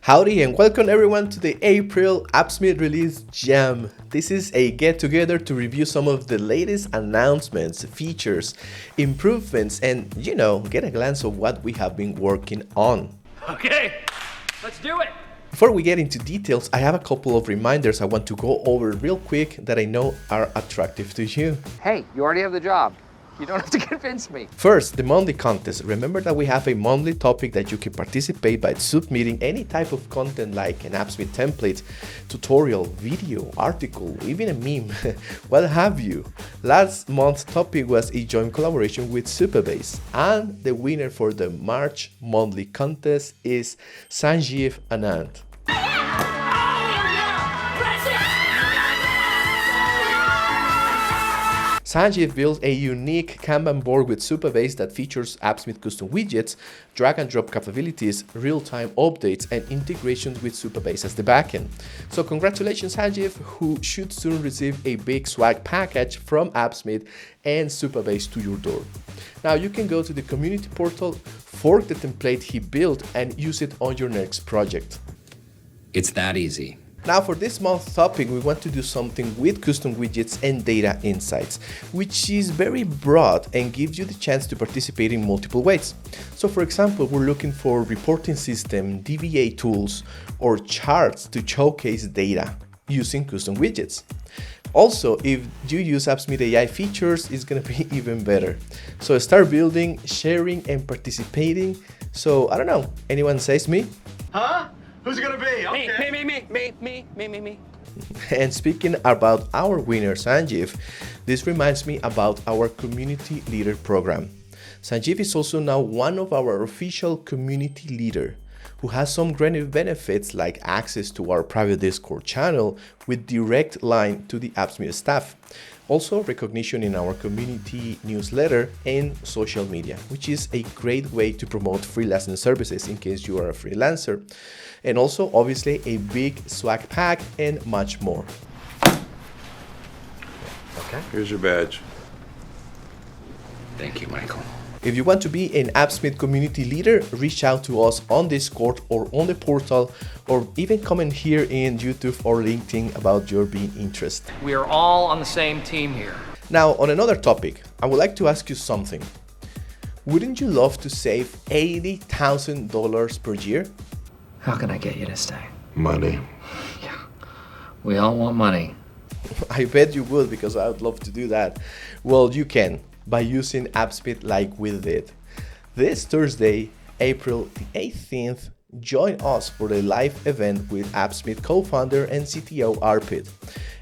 Howdy and welcome everyone to the April Appsmith Release Jam. This is a get-together to review some of the latest announcements, features, improvements, and get a glance of what we have been working on. Okay, let's do it. Before we get into details, I have a couple of reminders I want to go over real quick that I know are attractive to you. Hey, you already have the job. You don't have to convince me. First, the monthly contest. Remember that we have a monthly topic that you can participate by submitting any type of content like an Appsmith template, tutorial, video, article, even a meme, what have you. Last month's topic was a joint collaboration with Supabase, and the winner for the March monthly contest is Sanjeev Anand. Sanjeev built a unique Kanban board with Supabase that features Appsmith custom widgets, drag and drop capabilities, real-time updates, and integrations with Supabase as the backend. So congratulations Sanjeev, who should soon receive a big swag package from Appsmith and Supabase to your door. Now you can go to the community portal, fork the template he built, and use it on your next project. It's that easy. Now for this month's topic, we want to do something with custom widgets and data insights, which is very broad and gives you the chance to participate in multiple ways. So for example, we're looking for reporting system, DBA tools, or charts to showcase data using custom widgets. Also, if you use Appsmith AI features, it's going to be even better. So start building, sharing, and participating. So I don't know, anyone says me? Huh? Who's it gonna be? Okay. Me. And speaking about our winner, Sanjeev, this reminds me about our community leader program. Sanjeev is also now one of our official community leader, who has some great benefits like access to our private Discord channel with direct line to the Appsmith staff. Also recognition in our community newsletter and social media, which is a great way to promote freelancing services in case you are a freelancer. And also obviously a big swag pack and much more. Okay. Here's your badge. Thank you, Michael. If you want to be an Appsmith community leader, reach out to us on Discord or on the portal, or even comment here in YouTube or LinkedIn about your being interested. We are all on the same team here. Now, on another topic, I would like to ask you something. Wouldn't you love to save $80,000 per year? How can I get you to stay? Money. Yeah, we all want money. I bet you would, because I would love to do that. Well, you can by using Appsmith like we did. This Thursday, April the 18th, join us for a live event with Appsmith co-founder and CTO Arpit,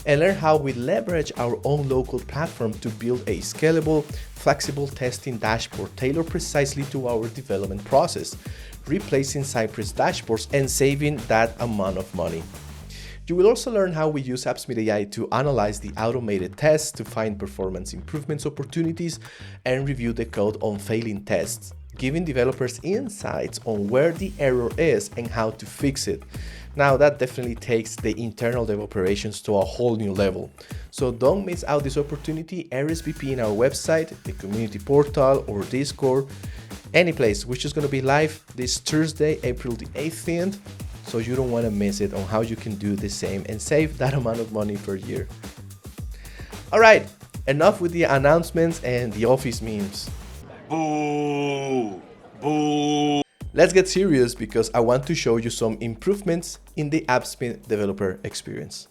and learn how we leverage our own local platform to build a scalable, flexible testing dashboard tailored precisely to our development process, replacing Cypress dashboards and saving that amount of money. You will also learn how we use Appsmith AI to analyze the automated tests to find performance improvements opportunities and review the code on failing tests, giving developers insights on where the error is and how to fix it. Now that definitely takes the internal dev operations to a whole new level. So don't miss out this opportunity. RSVP in our website, the community portal, or Discord, any place, which is going to be live this Thursday, April the 18th. So you don't want to miss it on how you can do the same and save that amount of money per year. All right, enough with the announcements and the office memes. Boo! Boo! Let's get serious, because I want to show you some improvements in the Appsmith developer experience.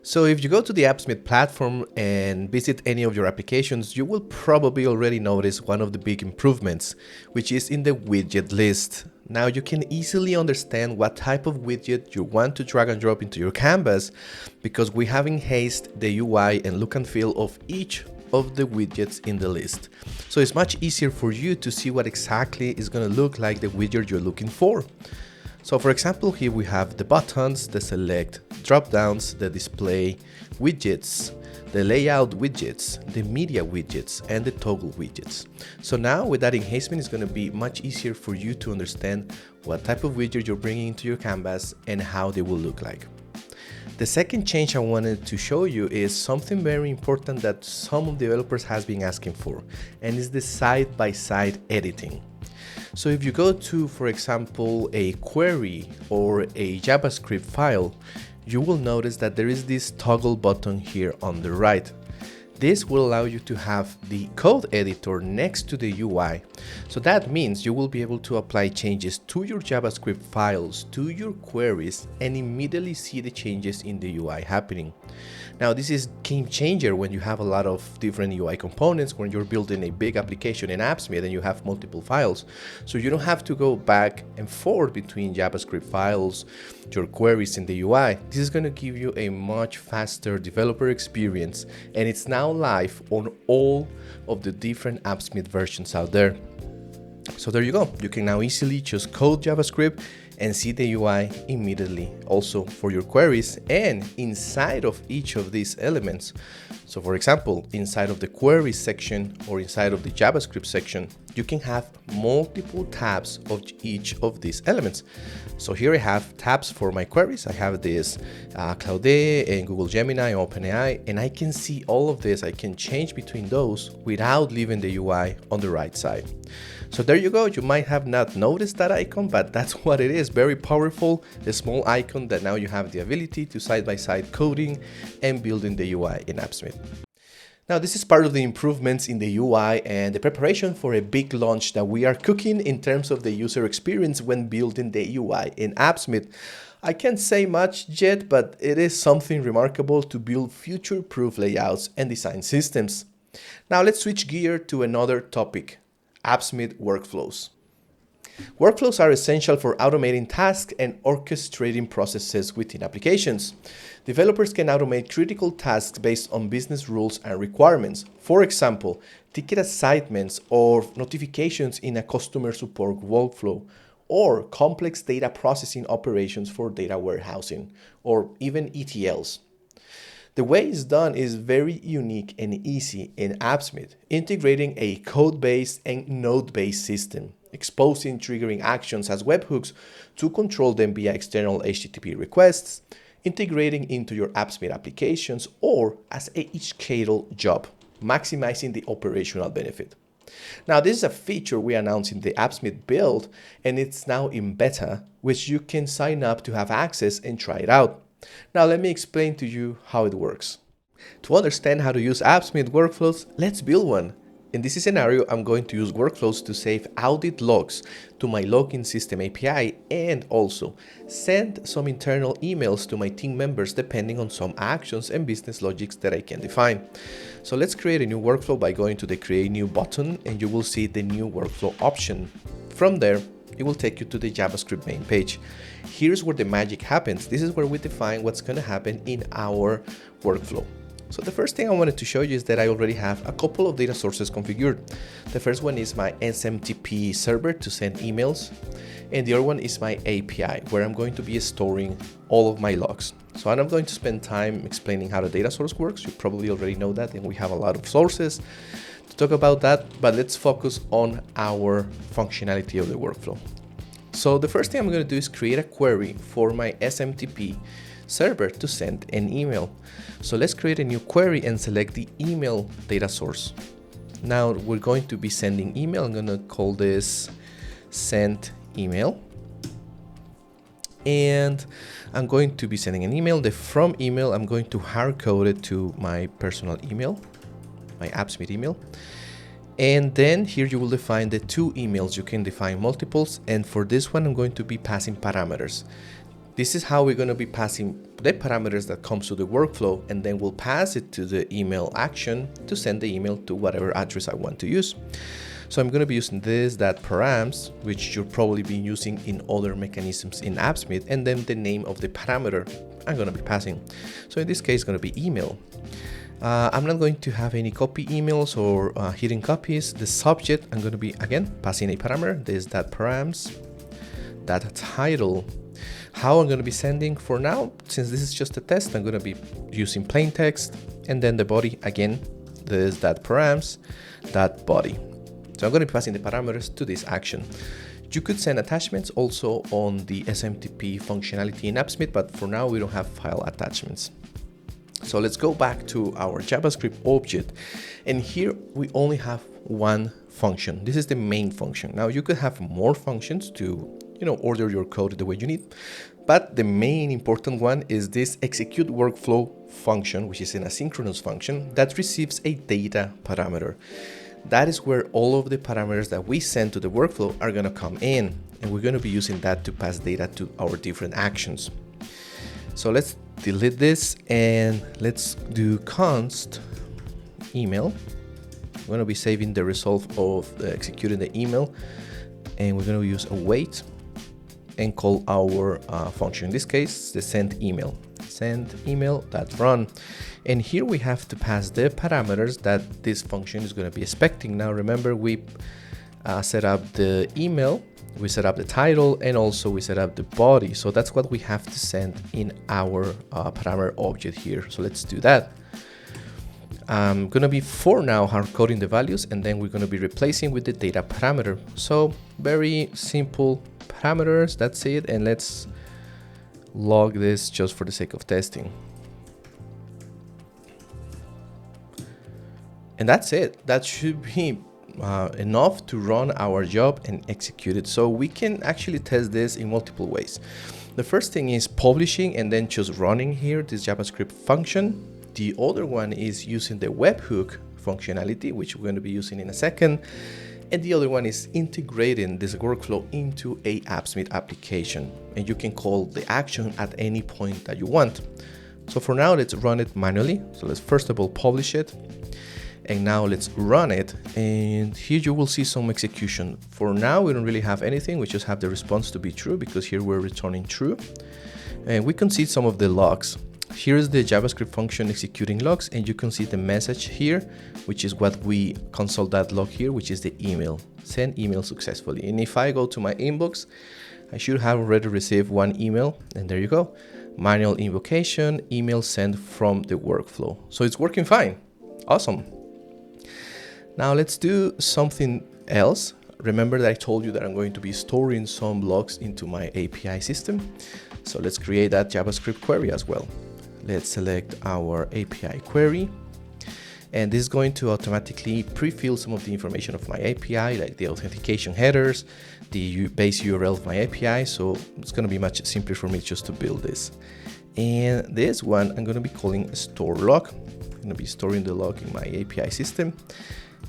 So if you go to the Appsmith platform and visit any of your applications, you will probably already notice one of the big improvements, which is in the widget list. Now you can easily understand what type of widget you want to drag and drop into your canvas, because we have enhanced the UI and look and feel of each of the widgets in the list. So it's much easier for you to see what exactly is going to look like the widget you're looking for. So for example, here we have the buttons, the select drop-downs, the display widgets, the layout widgets, the media widgets, and the toggle widgets. So now with that enhancement, it's going to be much easier for you to understand what type of widget you're bringing into your canvas and how they will look like. The second change I wanted to show you is something very important that some developers has been asking for, and is the side-by-side editing. So if you go to, for example, a query or a JavaScript file, you will notice that there is this toggle button here on the right. This will allow you to have the code editor next to the UI. So that means you will be able to apply changes to your JavaScript files, to your queries, and immediately see the changes in the UI happening. Now, this is game changer when you have a lot of different UI components, when you're building a big application in Appsmith and you have multiple files. So you don't have to go back and forth between JavaScript files, your queries in the UI. This is going to give you a much faster developer experience, and it's now live on all of the different Appsmith versions out there. So there you go. You can now easily just code JavaScript and see the UI immediately, also for your queries and inside of each of these elements. So for example, inside of the query section or inside of the JavaScript section, you can have multiple tabs of each of these elements. So here I have tabs for my queries. I have this Cloud and Google Gemini, OpenAI, and I can see all of this. I can change between those without leaving the UI on the right side. So there you go. You might have not noticed that icon, but that's what it is. Very powerful, a small icon that now you have the ability to side-by-side coding and building the UI in Appsmith. Now, this is part of the improvements in the UI and the preparation for a big launch that we are cooking in terms of the user experience when building the UI in Appsmith. I can't say much yet, but it is something remarkable to build future-proof layouts and design systems. Now, let's switch gear to another topic. Appsmith workflows. Workflows are essential for automating tasks and orchestrating processes within applications. Developers can automate critical tasks based on business rules and requirements. For example, ticket assignments or notifications in a customer support workflow, or complex data processing operations for data warehousing, or even ETLs. The way it's done is very unique and easy in Appsmith, integrating a code-based and node-based system, exposing triggering actions as webhooks to control them via external HTTP requests, integrating into your Appsmith applications, or as a scheduled job, maximizing the operational benefit. Now, this is a feature we announced in the Appsmith build, and it's now in beta, which you can sign up to have access and try it out. Now let me explain to you how it works. To understand how to use Appsmith workflows, let's build one. In this scenario, I'm going to use workflows to save audit logs to my login system API and also send some internal emails to my team members depending on some actions and business logics that I can define. So let's create a new workflow by going to the Create New button, and you will see the new workflow option. From there, it will take you to the JavaScript main page. Here's where the magic happens. This is where we define what's going to happen in our workflow. So the first thing I wanted to show you is that I already have a couple of data sources configured. The first one is my SMTP server to send emails, and the other one is my API, where I'm going to be storing all of my logs. So I'm not going to spend time explaining how the data source works. You probably already know that, and we have a lot of sources to talk about that, but let's focus on our functionality of the workflow. So the first thing I'm going to do is create a query for my SMTP server to send an email. So let's create a new query and select the email data source. Now we're going to be sending email. I'm going to call this send email. And I'm going to be sending an email. The from email, I'm going to hard code it to my personal email, my Appsmith email. And then here you will define the two emails. You can define multiples. And for this one, I'm going to be passing parameters. This is how we're going to be passing the parameters that comes to the workflow, and then we'll pass it to the email action to send the email to whatever address I want to use. So I'm going to be using this .params, which you'll probably be using in other mechanisms in Appsmith, and then the name of the parameter I'm going to be passing. So in this case, it's going to be email. I'm not going to have any copy emails or hidden copies. The subject, I'm going to be, again, passing a parameter. This .params, .title. How I'm going to be sending for now, since this is just a test, I'm going to be using plain text, and then the body, again, this .params, .body. So I'm going to be passing the parameters to this action. You could send attachments also on the SMTP functionality in Appsmith, but for now we don't have file attachments. So let's go back to our JavaScript object, and here we only have one function. This is the main function. Now you could have more functions to, order your code the way you need, but the main important one is this execute workflow function, which is an asynchronous function that receives a data parameter. That is where all of the parameters that we send to the workflow are going to come in, and we're going to be using that to pass data to our different actions. So let's delete this and let's do const email. We're going to be saving the result of executing the email, and we're going to use await and call our function, in this case the send email that run. And here we have to pass the parameters that this function is going to be expecting. Now remember, we set up the email, we set up the title, and also we set up the body. So that's what we have to send in our parameter object here. So let's do that. I'm going to be for now hard coding the values, and then we're going to be replacing with the data parameter. So very simple parameters, that's it. And let's log this just for the sake of testing. And that's it. That should be enough to run our job and execute it. So we can actually test this in multiple ways. The first thing is publishing and then just running here this JavaScript function. The other one is using the webhook functionality, which we're going to be using in a second. And the other one is integrating this workflow into a Appsmith application. And you can call the action at any point that you want. So for now, let's run it manually. So let's first of all publish it. And now let's run it, and here you will see some execution. For now, we don't really have anything. We just have the response to be true, because here we're returning true. And we can see some of the logs. Here's the JavaScript function executing logs, and you can see the message here, which is what we console that log here, which is the email. Send email successfully. And if I go to my inbox, I should have already received one email, and there you go. Manual invocation, email sent from the workflow. So it's working fine. Awesome. Now let's do something else. Remember that I told you that I'm going to be storing some logs into my API system. So let's create that JavaScript query as well. Let's select our API query. And this is going to automatically pre-fill some of the information of my API, like the authentication headers, the base URL of my API. So it's going to be much simpler for me just to build this. And this one I'm going to be calling store log. I'm going to be storing the log in my API system.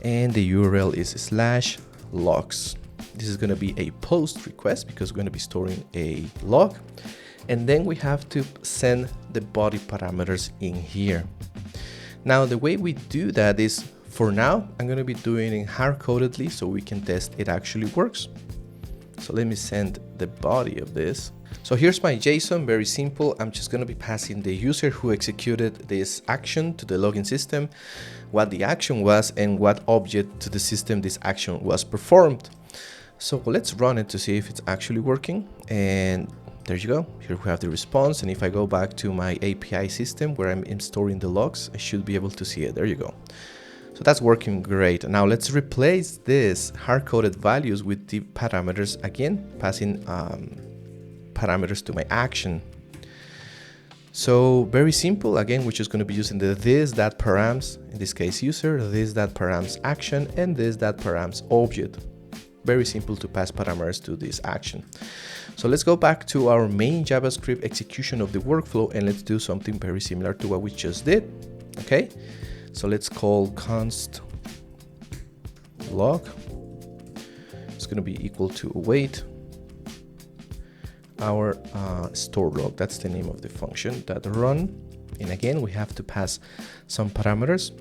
And the URL is /logs. This is going to be a post request because we're going to be storing a log. And then we have to send the body parameters in here. Now, the way we do that is, for now, I'm going to be doing it hard-codedly so we can test it actually works. So let me send the body of this. So here's my JSON, very simple. I'm just going to be passing the user who executed this action to the login system, what the action was, and what object to the system this action was performed. So let's run it to see if it's actually working. And there you go. Here we have the response. And if I go back to my API system where I'm storing the logs, I should be able to see it. There you go. So that's working great. Now let's replace this hard-coded values with the parameters again, passing parameters to my action. So very simple. Again, we're just going to be using the this.params, in this case user, this.params action, and this.params object. Very simple to pass parameters to this action. So let's go back to our main JavaScript execution of the workflow, and let's do something very similar to what we just did. Okay, so let's call const log. It's going to be equal to await our store log. That's the name of the function that run. And again, we have to pass some parameters.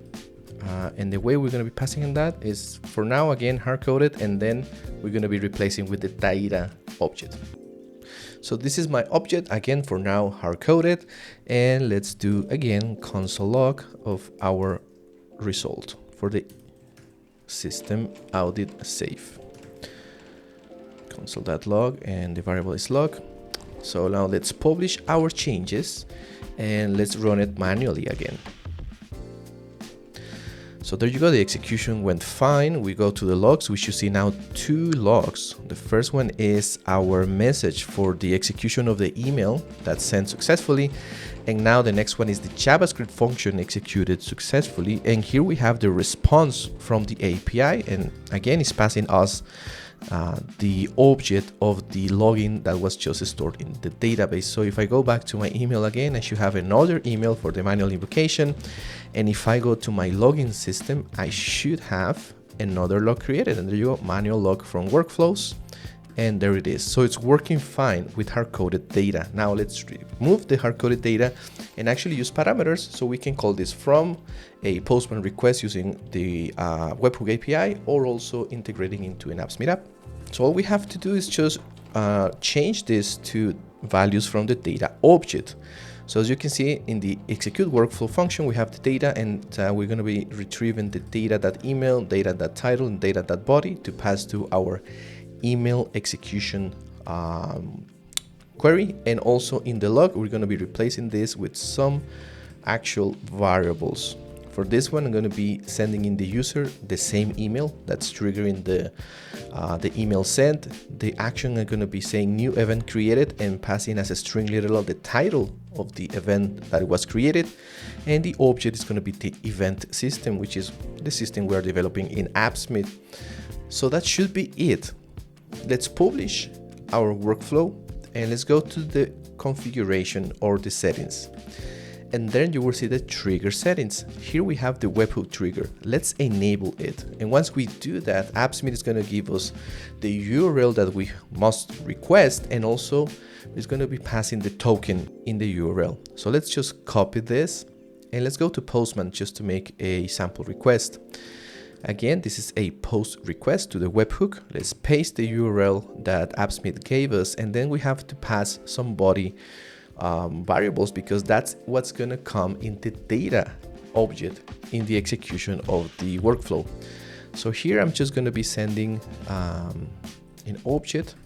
And the way we're going to be passing in that is, for now, again, hard-coded, and then we're going to be replacing with the data object. So this is my object, again, for now, hard-coded. And let's do, again, console log of our result for the system audit save. Console.log, and the variable is log. So now let's publish our changes, and let's run it manually again. So there you go, the execution went fine. We go to the logs. We should see now two logs. The first one is our message for the execution of the email that's sent successfully. And now the next one is the JavaScript function executed successfully. And here we have the response from the API. And again, it's passing us the object of the login that was just stored in the database. So if I go back to my email again, I should have another email for the manual invocation. And if I go to my login system, I should have another log created. And there you go, manual log from workflows. And there it is. So it's working fine with hard-coded data. Now let's remove the hard-coded data and actually use parameters. So we can call this from a Postman request using the webhook API, or also integrating into an Appsmith app. So all we have to do is just change this to values from the data object. So as you can see in the execute workflow function, we have the data, and we're going to be retrieving the data.email, data.title, and data.body to pass to our email execution query. And also in the log, we're going to be replacing this with some actual variables. For this one, I'm going to be sending in the user the same email that's triggering the email sent. The action are going to be saying new event created and passing as a string literal the title of the event that was created. And the object is going to be the event system, which is the system we're developing in Appsmith. So that should be it. Let's publish our workflow and let's go to the configuration or the settings. And then you will see the trigger settings. Here we have the webhook trigger. Let's enable it. And once we do that, Appsmith is going to give us the URL that we must request, and also it's going to be passing the token in the URL. So let's just copy this and let's go to Postman just to make a sample request. Again, this is a post request to the webhook. Let's paste the URL that Appsmith gave us, and then we have to pass some body variables, because that's what's going to come in the data object in the execution of the workflow. So here I'm just going to be sending an object.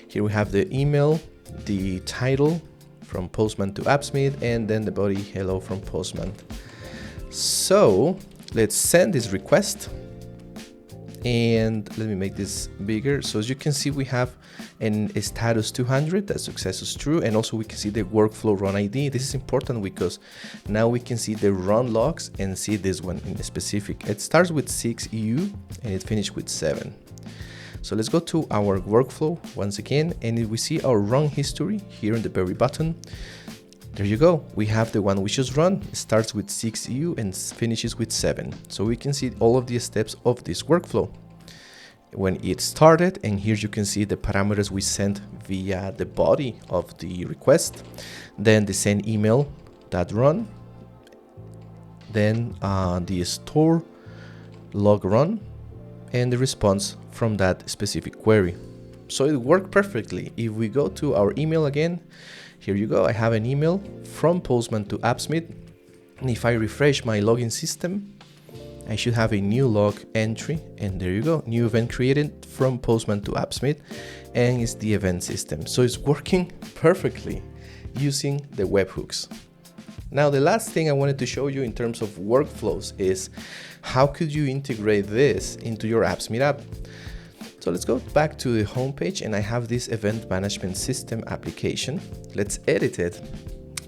Here we have the email, the title from Postman to Appsmith, and then the body hello from Postman. So let's send this request, and let me make this bigger. So as you can see, we have a status 200, that success is true, and also we can see the workflow run ID. This is important because now we can see the run logs and see this one in specific. It starts with 6 EU and it finished with 7. So let's go to our workflow once again, and we see our run history here in the very bottom. There you go. We have the one we just run. It starts with 6 EU and finishes with 7. So we can see all of the steps of this workflow when it started. And here you can see the parameters we sent via the body of the request. Then the send email that run. Then the store log run and the response from that specific query. So it worked perfectly. If we go to our email again, here you go, I have an email from Postman to Appsmith. And if I refresh my login system, I should have a new log entry. And there you go, new event created from Postman to Appsmith, and it's the event system. So it's working perfectly using the webhooks. Now, the last thing I wanted to show you in terms of workflows is how could you integrate this into your Appsmith app. So let's go back to the home page, and I have this event management system application. Let's edit it.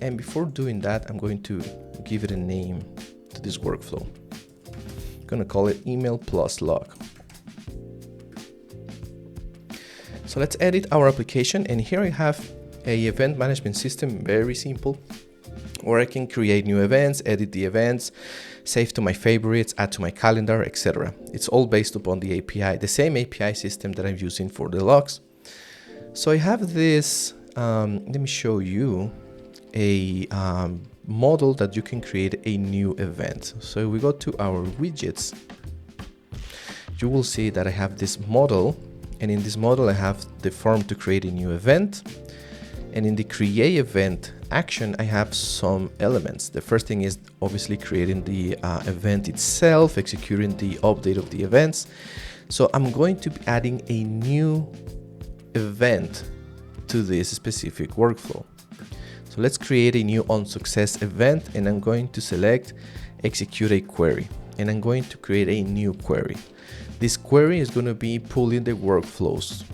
And before doing that, I'm going to give it a name to this workflow. I'm going to call it email plus log. So let's edit our application. And here I have a event management system, very simple, where I can create new events, edit the events, save to my favorites, add to my calendar, etc. It's all based upon the API, the same API system that I'm using for the logs. So I have this, let me show you a model that you can create a new event. So we go to our widgets. You will see that I have this model, and in this model I have the form to create a new event. And in the create event action, I have some elements. The first thing is obviously creating the event itself, executing the update of the events. So I'm going to be adding a new event to this specific workflow. So let's create a new onSuccess event, and I'm going to select execute a query, and I'm going to create a new query. This query is going to be pulling the workflows.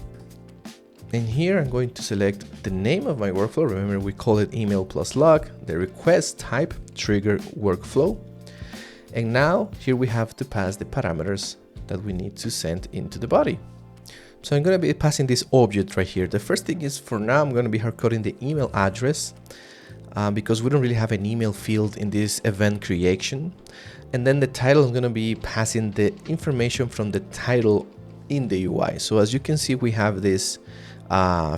And here I'm going to select the name of my workflow. Remember, we call it email plus log, the request type, trigger workflow. And now here we have to pass the parameters that we need to send into the body. So I'm going to be passing this object right here. The first thing is, for now, I'm going to be hard-coding the email address because we don't really have an email field in this event creation. And then the title, I'm going to be passing the information from the title in the UI. So as you can see, we have this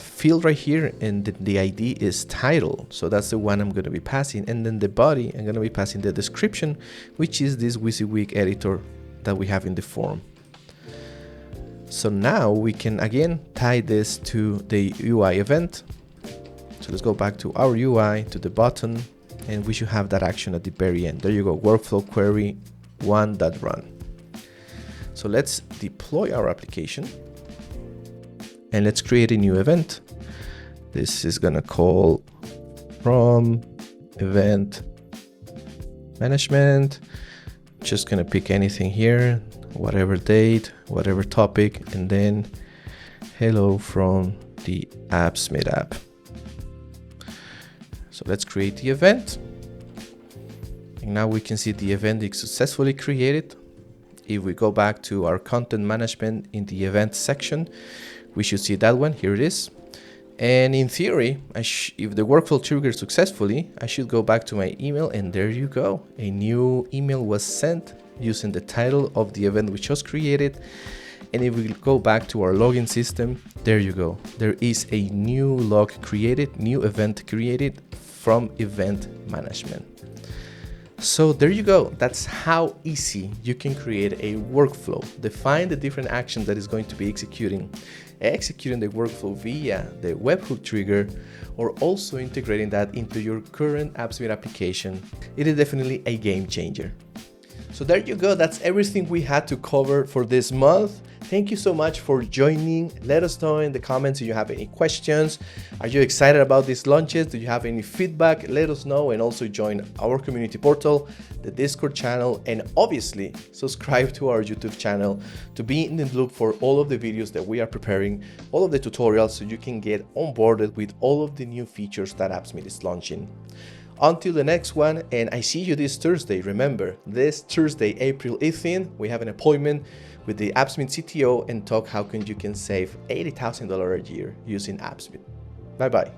field right here, and the ID is title. So that's the one I'm going to be passing. And then the body, I'm going to be passing the description, which is this WYSIWYG editor that we have in the form. So now we can again tie this to the UI event. So let's go back to our UI, to the button, and we should have that action at the very end. There you go, workflow query 1.run. So let's deploy our application and let's create a new event. This is gonna call from event management. Just gonna pick anything here, whatever date, whatever topic, and then hello from the Appsmith app. So let's create the event. And now we can see the event is successfully created. If we go back to our content management in the event section, we should see that one. Here it is. And in theory, if the workflow triggers successfully, I should go back to my email, and there you go. A new email was sent using the title of the event we just created. And if we go back to our login system, there you go. There is a new log created, new event created from event management. So there you go. That's how easy you can create a workflow. Define the different actions that is going to be executing the workflow via the webhook trigger, or also integrating that into your current Appsmith application. It is definitely a game changer. So there you go. That's everything we had to cover for this month. Thank you so much for joining. Let us know in the comments if you have any questions. Are you excited about these launches? Do you have any feedback? Let us know, and also join our community portal, the Discord channel, and obviously subscribe to our YouTube channel to be in the loop for all of the videos that we are preparing, all of the tutorials, so you can get onboarded with all of the new features that Appsmith is launching. Until the next one, and I see you this Thursday. Remember, this Thursday, April 18th, we have an appointment with the Appsmith CTO and talk how you can save $80,000 a year using Appsmith. Bye-bye.